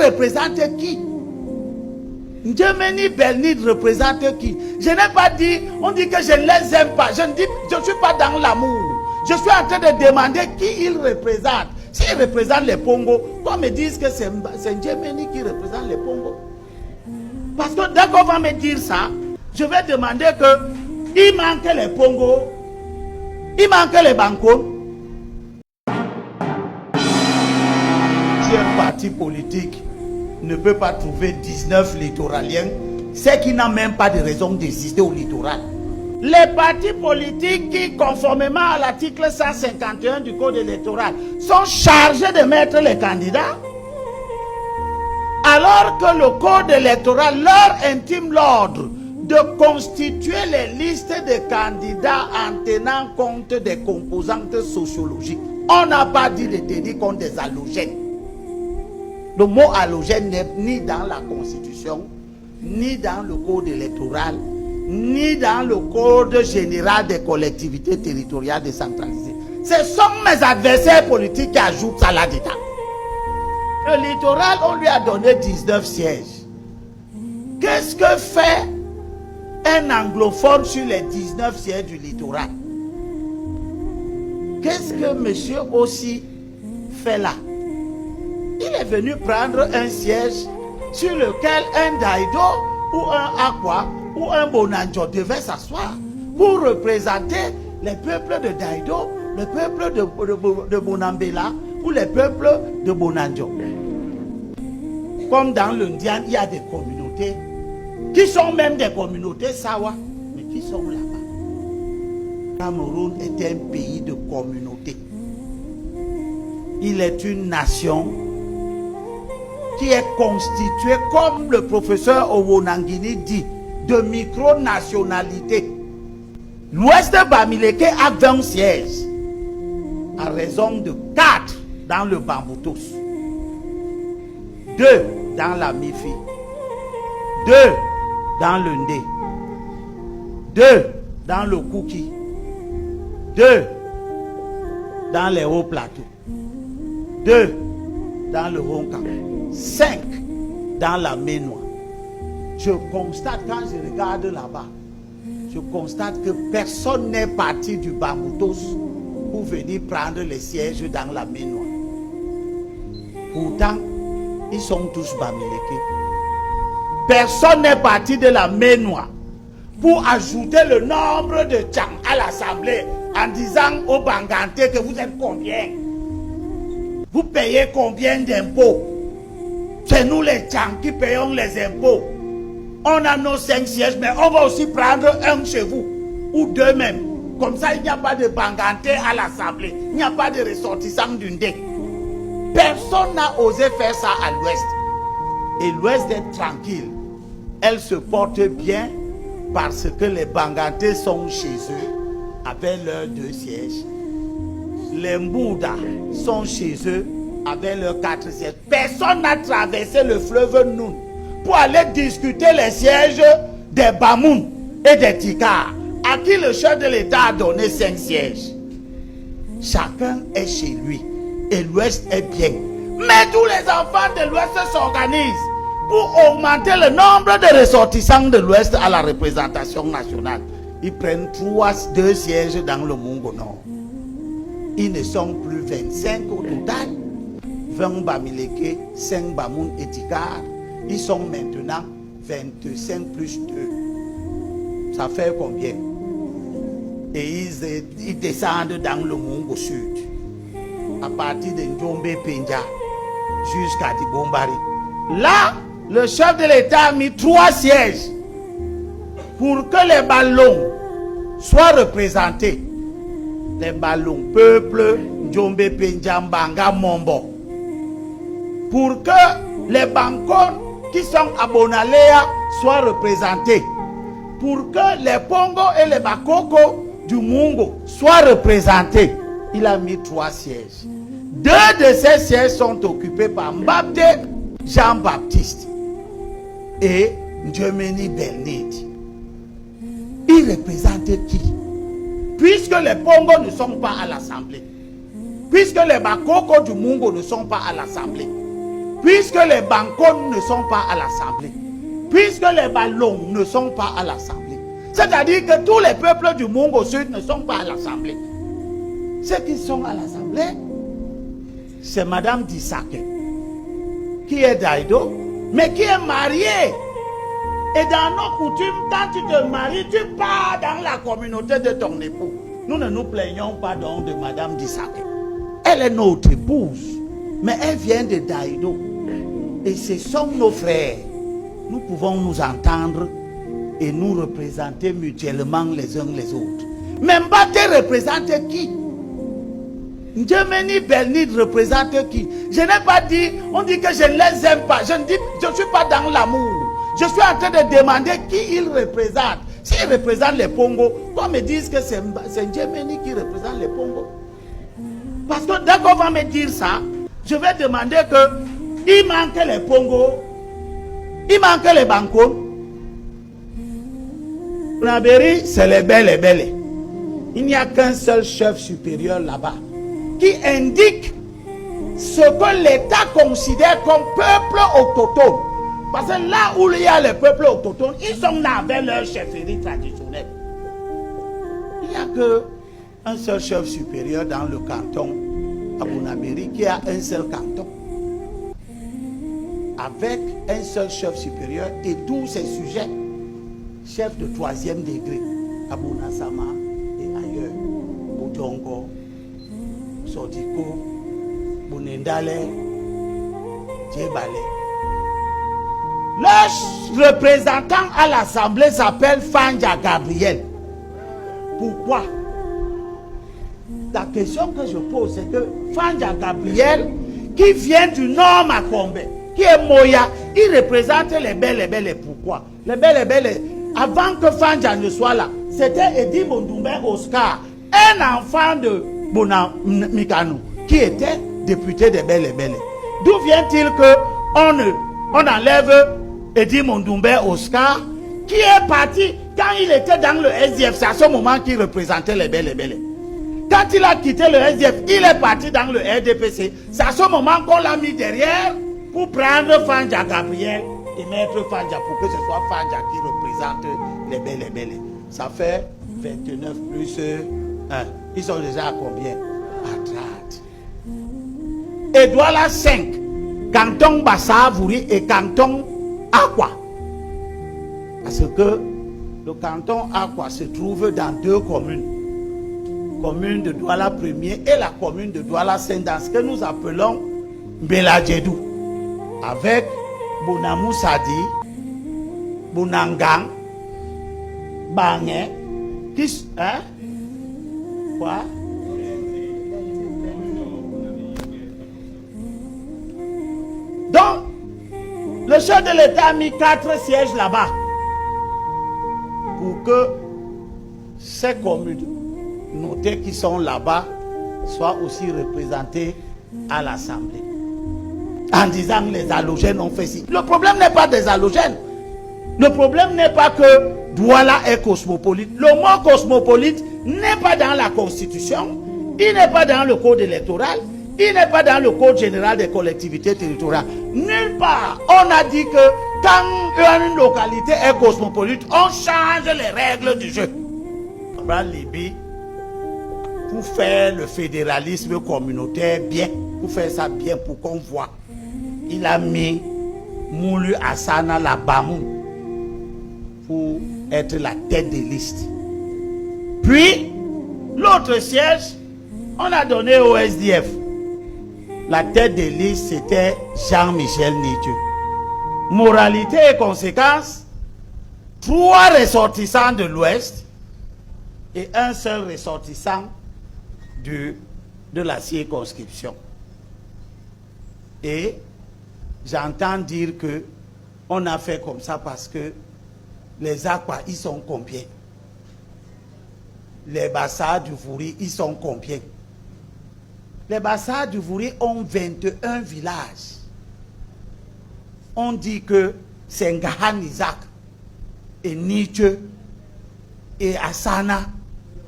représente qui? Ndjemeni Belnid représente qui? Je n'ai pas dit, on dit que je ne les aime pas. Je ne suis pas dans l'amour. Je suis en train de demander qui il représente. S'il représente les Pongos, qu'on me dise que c'est Ndjemeni qui représente les Pongos. Parce que dès qu'on va me dire ça, je vais demander que il manque les Pongos, il manque les Bancos. Si un parti politique ne peut pas trouver 19 littoraliens, c'est qu'il n'a même pas de raison d'exister au littoral. Les partis politiques qui, conformément à l'article 151 du Code électoral, sont chargés de mettre les candidats, alors que le Code électoral leur intime l'ordre de constituer les listes de candidats en tenant compte des composantes sociologiques. On n'a pas dit de tenir compte des halogènes. Le mot halogène n'est ni dans la Constitution, ni dans le Code électoral, ni dans le Code général des collectivités territoriales décentralisées. Ce sont mes adversaires politiques qui ajoutent ça là-dedans. Le littoral, on lui a donné 19 sièges. Qu'est-ce que fait un anglophone sur les 19 sièges du littoral? Qu'est-ce que monsieur aussi fait là? Il est venu prendre un siège sur lequel un Daido ou un Akwa ou un Bonanjo devait s'asseoir pour représenter les peuples de Daido, le peuple de Bonambela ou les peuples de Bonanjo. Comme dans le Ndian, il y a des communautés qui sont même des communautés Sawa, mais qui sont là-bas. Cameroun est un pays de communautés. Il est une nation qui est constitué, comme le professeur Owonangini dit, de micro-nationalités. L'Ouest Bamileke a 20 sièges, à raison de 4 dans le Bamboutos, 2 dans la Mifi, 2 dans le Ndé, 2 dans le Kouki, 2 dans les hauts plateaux, 2 dans le Honka, 5 dans la Ménois. Je constate, quand je regarde là-bas, je constate que personne n'est parti du Bamboutos pour venir prendre les sièges dans la Ménois. Pourtant, ils sont tous Bamileke. Personne n'est parti de la Ménois pour ajouter le nombre de Tchang à l'Assemblée en disant aux Banganté que vous êtes combien? Vous payez combien d'impôts? C'est nous les Tchang qui payons les impôts. On a nos 5 sièges, mais on va aussi prendre un chez vous, ou 2 même. Comme ça, il n'y a pas de Banganté à l'Assemblée. Il n'y a pas de ressortissants du Ndé. Personne n'a osé faire ça à l'Ouest. Et l'Ouest est tranquille. Elle se porte bien parce que les Banganté sont chez eux avec leurs 2 sièges. Les Mbouda sont chez eux avec leurs 4 sièges. Personne n'a traversé le fleuve Noun pour aller discuter les sièges des Bamoun et des Tikar, à qui le chef de l'État a donné 5 sièges. Chacun est chez lui et l'Ouest est bien. Mais tous les enfants de l'Ouest s'organisent pour augmenter le nombre de ressortissants de l'Ouest à la représentation nationale. Ils prennent 2 sièges dans le Mungo Nord. Ils ne sont plus 25 au total. 20 Bamileke, 5 Bamoun et Tikar. Ils sont maintenant 25 plus 2. Ça fait combien? Et ils descendent dans le Mungo Sud. À partir de Njombe Penja jusqu'à Dibombari. Là, le chef de l'État a mis 3 sièges pour que les ballons soient représentés. Les ballons peuple, Njombe Penja, Mbanga, Mombo. Pour que les Bankon qui sont à Bonalea soient représentés. Pour que les Pongo et les Bakoko du Mungo soient représentés. Il a mis 3 sièges. 2 de ces sièges sont occupés par Mbabde Jean-Baptiste et Ndjemeni Belnid. Ils représentent qui? Puisque les Pongo ne sont pas à l'Assemblée, puisque les Bakoko du Mungo ne sont pas à l'Assemblée, puisque les Bankon ne sont pas à l'Assemblée, puisque les Ballons ne sont pas à l'Assemblée, c'est-à-dire que tous les peuples du monde au sud ne sont pas à l'Assemblée. Ceux qui sont à l'Assemblée, c'est Madame Dissake, qui est Daïdo, mais qui est mariée. Et dans nos coutumes, quand tu te maries, tu pars dans la communauté de ton époux. Nous ne nous plaignons pas donc de Madame Dissake. Elle est notre épouse, mais elle vient de Daïdo. Et ce sont nos frères. Nous pouvons nous entendre et nous représenter mutuellement les uns les autres. Même pas te représenter qui? Ndjemeni Belnid représente qui? Je n'ai pas dit, on dit que je ne les aime pas. Je ne suis pas dans l'amour. Je suis en train de demander qui il représente. S'il représente les Pongos, qu'on me dise que c'est Ndjemeni qui représente les Pongos. Parce que dès qu'on va me dire ça, je vais demander que il manque les Pongos, il manque les Bankos. Naberi, c'est les belles. Il n'y a qu'un seul chef supérieur là-bas qui indique ce que l'État considère comme peuple autochtone. Parce que là où il y a les peuples autochtones, ils sont là avec leur chefferie traditionnelle. Il n'y a qu'un seul chef supérieur dans le canton à Bounabéry qui a un seul canton. Avec un seul chef supérieur et tous ses sujets, chefs de 3e degré, à Bounasama et ailleurs, Boudongo, Sodiko, Bounendale, Djebale. Le représentant à l'Assemblée s'appelle Fanja Gabriel. Pourquoi? La question que je pose, c'est que Fanja Gabriel, qui vient du nord Makombe, qui est Moya, il représente les belles. Pourquoi? Les belles, avant que Fanja ne soit là, c'était Edi Mondoumbé Oscar, un enfant de Bona Mikano, qui était député des belles. D'où vient-il que on enlève Edi Mondoumbé Oscar, qui est parti quand il était dans le SDF? C'est à ce moment qu'il représentait les belles. Quand il a quitté le SDF, il est parti dans le RDPC. C'est à ce moment qu'on l'a mis derrière pour prendre Fanja Gabriel et mettre Fanja pour que ce soit Fanja qui représente les belles. Ça fait 29 plus 1. Ils sont déjà à combien? À 30. Et Douala 5. Canton Bassa-Vouri et canton Aqua. Parce que le canton Aqua se trouve dans 2 communes. Commune de Douala 1er et la commune de Douala 5, dans ce que nous appelons Beladjedou. Avec Bounamou Sadi, Bounangang, Bangé, Quoi? Donc, le chef de l'État a mis 4 sièges là-bas pour que ces communautés qui sont là-bas soient aussi représentées à l'Assemblée. En disant que les halogènes ont fait ci. Le problème n'est pas des halogènes. Le problème n'est pas que Douala est cosmopolite. Le mot cosmopolite n'est pas dans la Constitution. Il n'est pas dans le code électoral. Il n'est pas dans le code général des collectivités territoriales. Nulle part. On a dit que quand une localité est cosmopolite, on change les règles du jeu. En Libye, pour faire le fédéralisme communautaire bien, pour faire ça bien, pour qu'on voit, il a mis Moulu Hassana Labamoun pour être la tête de liste. Puis, l'autre siège, on a donné au SDF. La tête de liste, c'était Jean-Michel Nidjeu. Moralité et conséquence, 3 ressortissants de l'Ouest et un seul ressortissant de la circonscription. Et j'entends dire que on a fait comme ça parce que les Aquas, ils sont combien? Les Bassa du Vouri, ils sont combien? Les Bassa du Vouri ont 21 villages. On dit que c'est Ngahan Isaac et Nietzsche et Hassana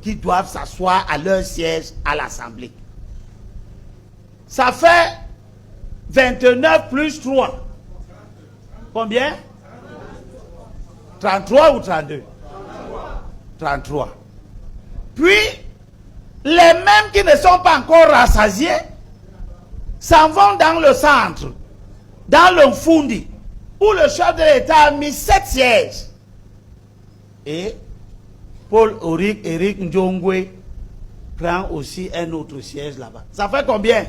qui doivent s'asseoir à leur siège à l'Assemblée. Ça fait 29 plus 3. Combien? 33 ou 32? 33. Puis, les mêmes qui ne sont pas encore rassasiés s'en vont dans le centre, dans le Fundi, où le chef de l'État a mis 7 sièges. Et Paul Éric Njongwe prend aussi un autre siège là-bas. Ça fait combien?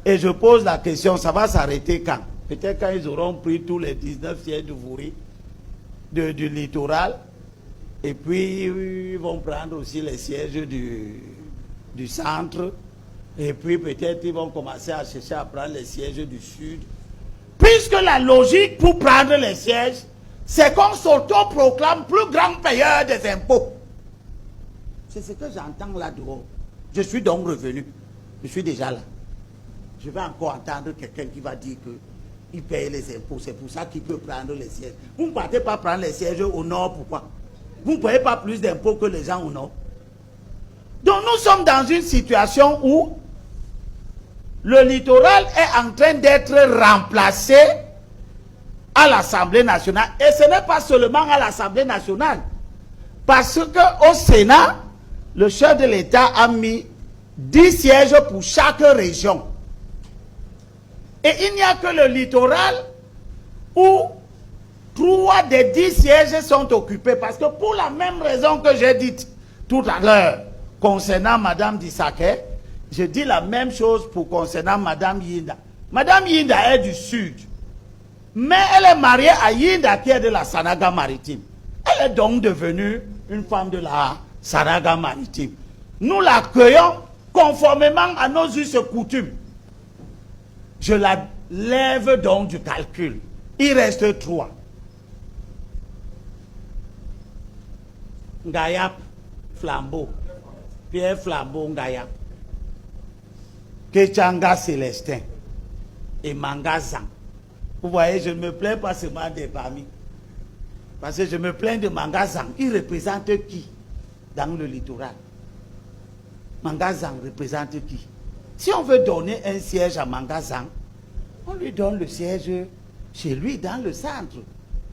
Et je pose la question, ça va s'arrêter quand? Peut-être quand ils auront pris tous les 19 sièges de Vouri, du littoral, et puis ils vont prendre aussi les sièges du centre, et puis peut-être ils vont commencer à chercher à prendre les sièges du sud. Puisque la logique pour prendre les sièges, c'est qu'on s'auto-proclame plus grand payeur des impôts. C'est ce que j'entends là dehors. Je suis donc revenu. Je suis déjà là. Je vais encore entendre quelqu'un qui va dire qu'il paye les impôts. C'est pour ça qu'il peut prendre les sièges. Vous ne partez pas prendre les sièges au nord, pourquoi? Vous ne payez pas plus d'impôts que les gens au nord. Donc nous sommes dans une situation où le littoral est en train d'être remplacé à l'Assemblée nationale. Et ce n'est pas seulement à l'Assemblée nationale. Parce qu'au Sénat, le chef de l'État a mis 10 sièges pour chaque région. Et il n'y a que le littoral où 3 des 10 sièges sont occupés. Parce que pour la même raison que j'ai dite tout à l'heure concernant Mme Dissake, je dis la même chose pour concernant Mme Yinda. Mme Yinda est du sud. Mais elle est mariée à Yinda qui est de la Sanaga maritime. Elle est donc devenue une femme de la Sanaga maritime. Nous l'accueillons conformément à nos us et coutumes. Je la lève donc du calcul. Il reste 3. Ngayap, Flambeau. Pierre Flambeau, Ngayap. Kechanga Célestin. Et Mangazan. Vous voyez, je ne me plains pas seulement des Bami. Parce que je me plains de Mangazan. Il représente qui dans le littoral? Mangazan représente qui? Si on veut donner un siège à Mangazan, on lui donne le siège chez lui dans le centre.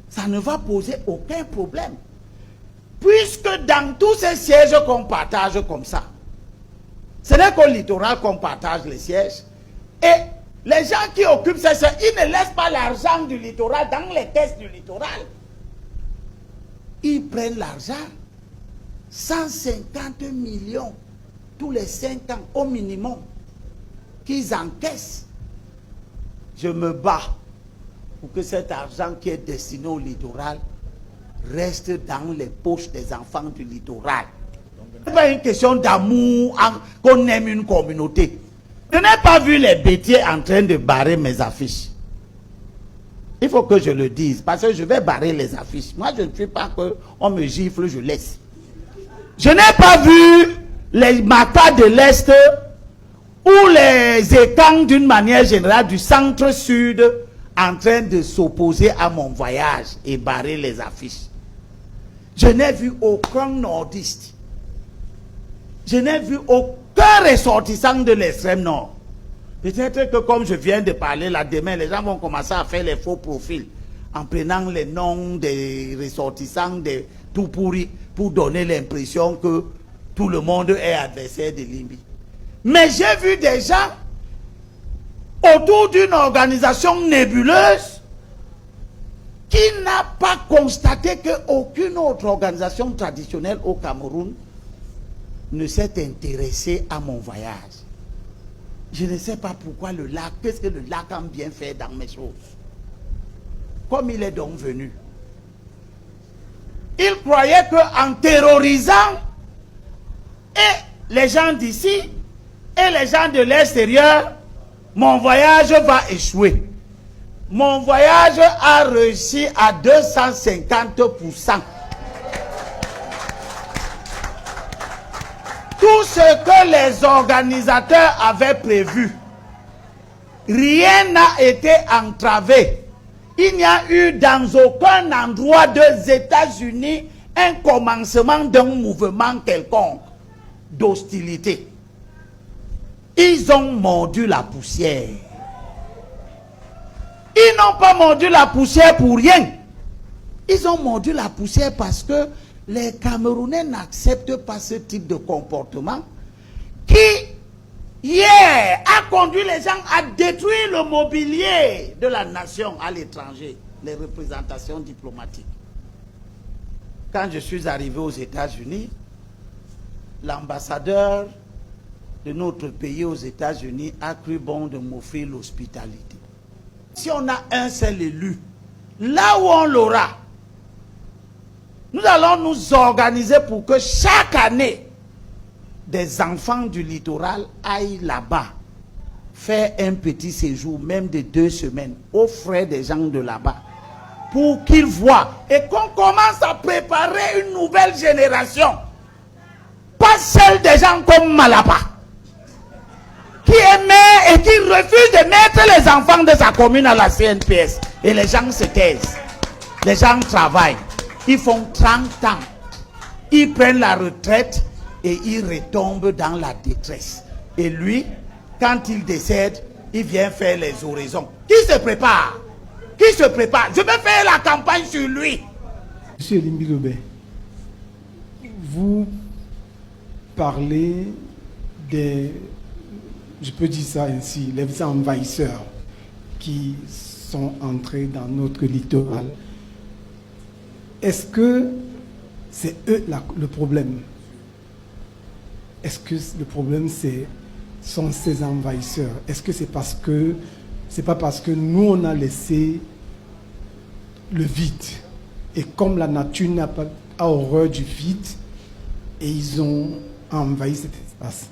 Ça ne va poser aucun problème. Puisque dans tous ces sièges qu'on partage comme ça, ce n'est qu'au littoral qu'on partage les sièges. Et les gens qui occupent ces sièges, ils ne laissent pas l'argent du littoral dans les caisses du littoral. Ils prennent l'argent. 150 millions tous les 5 ans au minimum qu'ils encaissent. Je me bats pour que cet argent qui est destiné au littoral reste dans les poches des enfants du littoral. Ce n'est pas une question d'amour qu'on aime une communauté. Je n'ai pas vu les bêtiers en train de barrer mes affiches. Il faut que je le dise, parce que je vais barrer les affiches. Moi, je ne suis pas qu'on me gifle, je laisse. Je n'ai pas vu les matas de l'Est ou les étangs d'une manière générale du centre-sud en train de s'opposer à mon voyage et barrer les affiches. Je n'ai vu aucun nordiste. Je n'ai vu aucun ressortissant de l'extrême nord. Peut-être que comme je viens de parler là, demain, les gens vont commencer à faire les faux profils en prenant les noms des ressortissants de tout pourri pour donner l'impression que tout le monde est adversaire de Limbi. Mais j'ai vu des gens autour d'une organisation nébuleuse qui n'a pas constaté qu'aucune autre organisation traditionnelle au Cameroun ne s'est intéressée à mon voyage. Je ne sais pas pourquoi le lac, qu'est-ce que le lac a bien fait dans mes choses. Comme il est donc venu. Il croyait qu'en terrorisant et les gens d'ici et les gens de l'extérieur, mon voyage va échouer. Mon voyage a réussi à 250%. Tout ce que les organisateurs avaient prévu, rien n'a été entravé. Il n'y a eu dans aucun endroit des États-Unis un commencement d'un mouvement quelconque d'hostilité. Ils ont mordu la poussière. Ils n'ont pas mordu la poussière pour rien. Ils ont mordu la poussière parce que les Camerounais n'acceptent pas ce type de comportement qui, hier, a conduit les gens à détruire le mobilier de la nation à l'étranger, les représentations diplomatiques. Quand je suis arrivé aux États-Unis, l'ambassadeur de notre pays aux États-Unis a cru bon de m'offrir l'hospitalité. Si on a un seul élu, là où on l'aura, nous allons nous organiser pour que chaque année, des enfants du littoral aillent là-bas, faire un petit séjour, même de 2 semaines, aux frais des gens de là-bas, pour qu'ils voient et qu'on commence à préparer une nouvelle génération. Pas celle des gens comme Malapa, qui aimait et qui refuse de mettre les enfants de sa commune à la CNPS. Et les gens se taisent. Les gens travaillent. Ils font 30 ans. Ils prennent la retraite et ils retombent dans la détresse. Et lui, quand il décède, il vient faire les oraisons. Qui se prépare? Qui se prépare? Je vais faire la campagne sur lui. Monsieur Limbi-Lobé, vous parlez des, je peux dire ça ainsi, les envahisseurs qui sont entrés dans notre littoral. Est-ce que c'est eux le problème? Est-ce que le problème sont ces envahisseurs? Est-ce que c'est parce que c'est pas parce que nous on a laissé le vide, et comme la nature n'a pas horreur du vide, et ils ont envahi cet espace?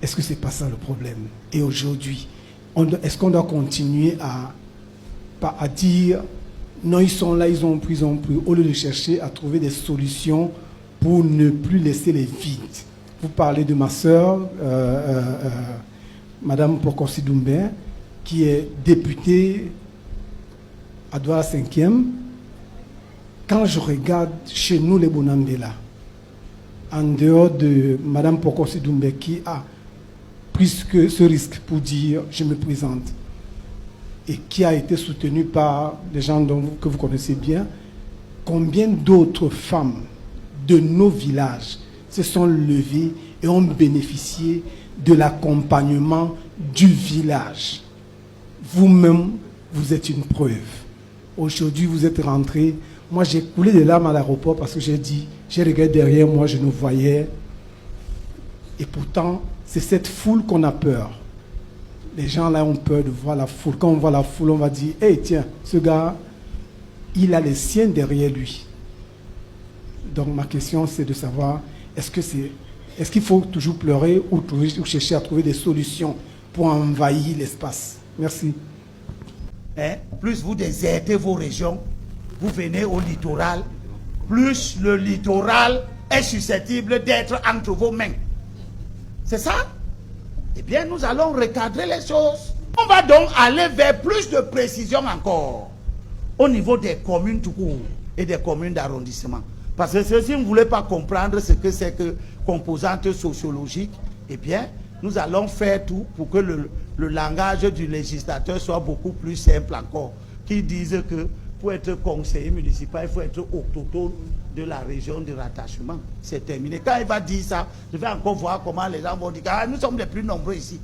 Est-ce que c'est pas ça le problème? Et aujourd'hui, est-ce qu'on doit continuer à dire non, ils sont là, ils ont pris, au lieu de chercher à trouver des solutions pour ne plus laisser les vides? Vous parlez de ma sœur, Madame Pokorsi Doumbé, qui est députée à Douala 5e. Quand je regarde chez nous les Bonandela, en dehors de Madame Pokorsi Doumbé qui a pris ce risque pour dire je me présente, et qui a été soutenue par des gens que vous connaissez bien, combien d'autres femmes de nos villages se sont levées et ont bénéficié de l'accompagnement du village? Vous-même, vous êtes une preuve. Aujourd'hui, vous êtes rentrés. Moi, j'ai coulé des larmes à l'aéroport parce que j'ai regardé derrière moi, je nous voyais. Et pourtant, c'est cette foule qu'on a peur. Les gens là ont peur de voir la foule. Quand on voit la foule, on va dire, hey, tiens, ce gars, il a les siens derrière lui. Donc ma question, c'est de savoir, est-ce qu'il faut toujours pleurer ou chercher à trouver des solutions pour envahir l'espace? Merci. Plus vous désertez vos régions, vous venez au littoral, plus le littoral est susceptible d'être entre vos mains. C'est ça? Eh bien, nous allons recadrer les choses. On va donc aller vers plus de précision encore au niveau des communes tout court et des communes d'arrondissement. Parce que si vous ne voulez pas comprendre ce que c'est que composante sociologique, eh bien, nous allons faire tout pour que le langage du législateur soit beaucoup plus simple encore. Qui disent que pour être conseiller municipal, il faut être autochtone de la région de rattachement. C'est terminé. Quand il va dire ça, je vais encore voir comment les gens vont dire, ah, nous sommes les plus nombreux ici.